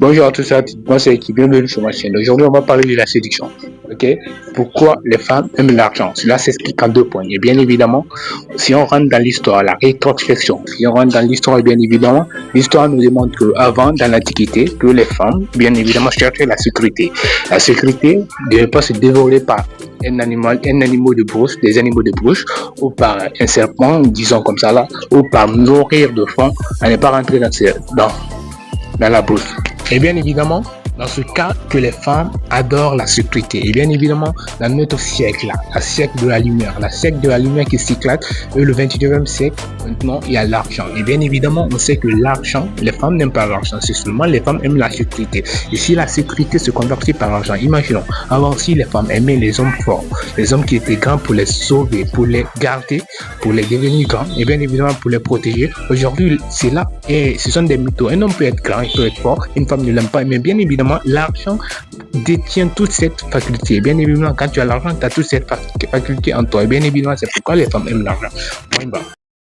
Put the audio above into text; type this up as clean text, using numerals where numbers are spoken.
Bonjour à tous, moi c'est Eki, bienvenue sur ma chaîne. Aujourd'hui, on va parler de la séduction. Ok? Pourquoi les femmes aiment l'argent? Cela s'explique en deux points. Et bien évidemment, si on rentre dans l'histoire, la rétrospection, si on rentre dans l'histoire, bien évidemment, l'histoire nous démontre qu'avant, dans l'Antiquité, que les femmes, bien évidemment, cherchaient la sécurité. La sécurité ne devait pas se dévorer par un animal de brousse, des animaux de brousse, ou par un serpent, disons comme ça là, ou par nourrir de faim, à ne pas rentrer dans la brousse. Et bien évidemment, dans ce cas que les femmes adorent la sécurité. Et bien évidemment, dans notre siècle, là, la siècle de la lumière, la siècle de la lumière qui s'éclate, et le 29e siècle, maintenant, il y a l'argent. Et bien évidemment, on sait que l'argent, les femmes n'aiment pas l'argent, c'est seulement les femmes aiment la sécurité. Et si la sécurité se convertit par l'argent, imaginons, avant si les femmes aimaient les hommes forts, les hommes qui étaient grands pour les sauver, pour les garder, pour les devenir grands, et bien évidemment pour les protéger. Aujourd'hui, c'est là, et ce sont des mythos. Un homme peut être grand, il peut être fort, une femme ne l'aime pas, mais bien évidemment, l'argent détient toute cette faculté. Bien évidemment, quand tu as l'argent, tu as toute cette faculté en toi. Et bien évidemment, c'est pourquoi les femmes aiment l'argent. Point barre.